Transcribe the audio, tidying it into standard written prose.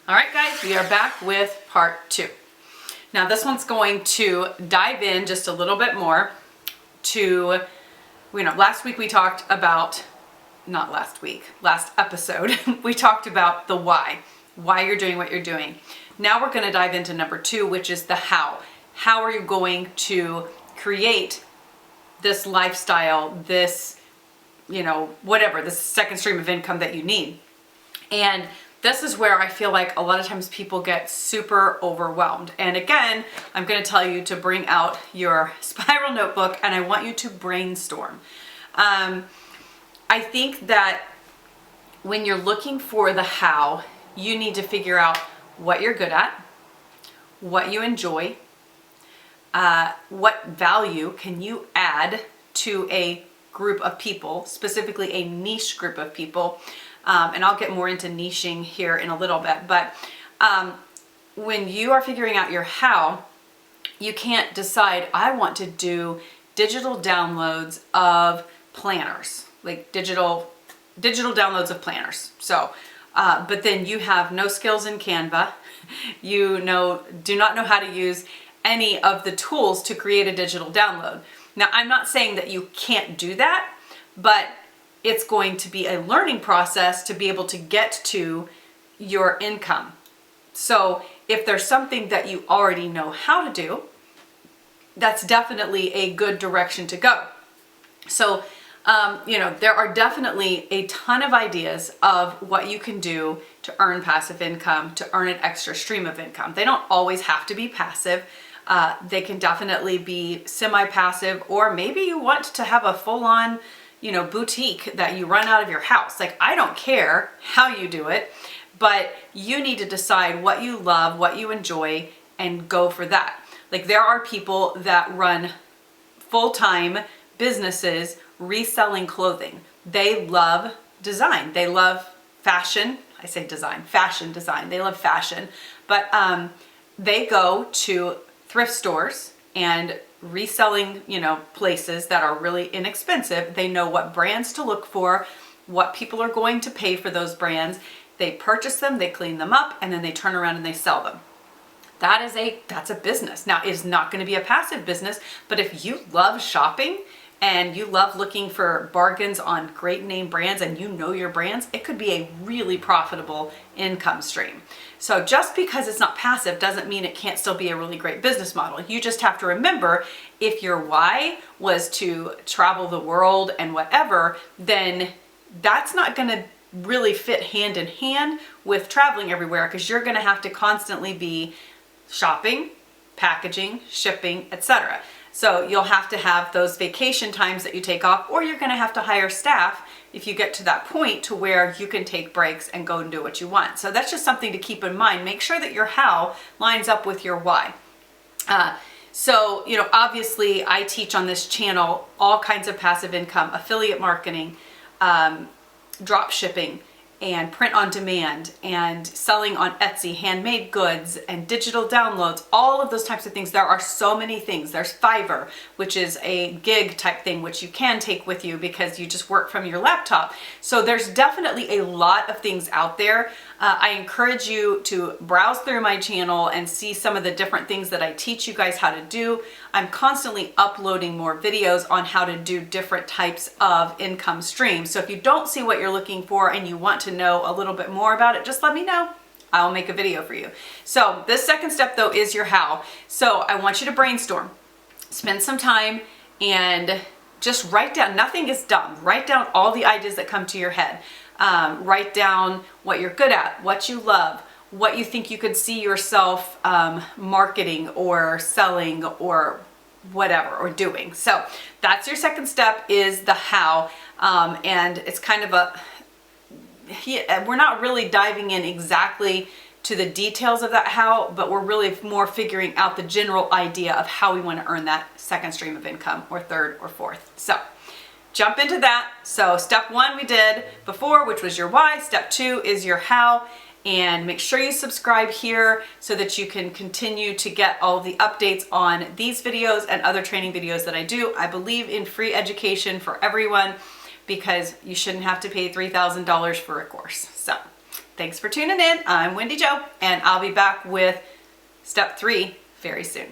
All right, guys, we are back with part 2. Now this one's going to dive in just a little bit more to, last week we talked about, not last week, last episode, we talked about the why you're doing what you're doing. Now we're going to dive into number 2, which is the how. How are you going to create this lifestyle, this, whatever, this second stream of income that you need? And this is where I feel like a lot of times people get super overwhelmed. And again, I'm going to tell you to bring out your spiral notebook and I want you to brainstorm. I think that when you're looking for the how, you need to figure out what you're good at, what you enjoy, what value can you add to a group of people, specifically a niche group of people. And I'll get more into niching here in a little bit, but when you are figuring out your how, you can't decide, I want to do digital downloads of planners, like digital downloads of planners. So, but then you have no skills in Canva, do not know how to use any of the tools to create a digital download. Now, I'm not saying that you can't do that, but it's going to be a learning process to be able to get to your income. So if there's something that you already know how to do, that's definitely a good direction to go. So, there are definitely a ton of ideas of what you can do to earn passive income, to earn an extra stream of income. They don't always have to be passive. They can definitely be semi-passive, or maybe you want to have a full-on boutique that you run out of your house. Like, I don't care how you do it, but you need to decide what you love, what you enjoy, and go for that. Like, there are people that run full-time businesses reselling clothing. They love design. They love fashion. I say design, fashion design. They love fashion, but they go to thrift stores and reselling, places that are really inexpensive. They know what brands to look for, what people are going to pay for those brands. They purchase them, they clean them up, and then they turn around and they sell them. That's a business. Now, it's not going to be a passive business, but if you love shopping and you love looking for bargains on great name brands and you know your brands, it could be a really profitable income stream. So just because it's not passive doesn't mean it can't still be a really great business model. You just have to remember, if your why was to travel the world and whatever, then that's not going to really fit hand in hand with traveling everywhere, because you're going to have to constantly be shopping, packaging, shipping, etc. So you'll have to have those vacation times that you take off, or you're going to have to hire staff if you get to that point to where you can take breaks and go and do what you want. So that's just something to keep in mind. Make sure that your how lines up with your why. So, obviously I teach on this channel all kinds of passive income, affiliate marketing, drop shipping, and print on demand, and selling on Etsy, handmade goods, and digital downloads, all of those types of things. There are so many things. There's Fiverr, which is a gig type thing, which you can take with you because you just work from your laptop. So there's definitely a lot of things out there. I encourage you to browse through my channel and see some of the different things that I teach you guys how to do. I'm constantly uploading more videos on how to do different types of income streams. So if you don't see what you're looking for and you want to know a little bit more about it, just let me know. I'll make a video for you. So this second step though is your how. So I want you to brainstorm, spend some time, and just write down, nothing is dumb. Write down all the ideas that come to your head. Write down what you're good at, what you love, what you think you could see yourself marketing or selling or whatever, or doing. So that's your second step, is the how. And it's kind of we're not really diving in exactly to the details of that how, but we're really more figuring out the general idea of how we want to earn that second stream of income, or third or fourth. So jump into that. So step 1 we did before, which was your why. Step 2 is your how. And make sure you subscribe here so that you can continue to get all the updates on these videos and other training videos that I do. I believe in free education for everyone, because you shouldn't have to pay $3,000 for a course. So Thanks for tuning in. I'm Wendy Jo, and I'll be back with step 3 very soon.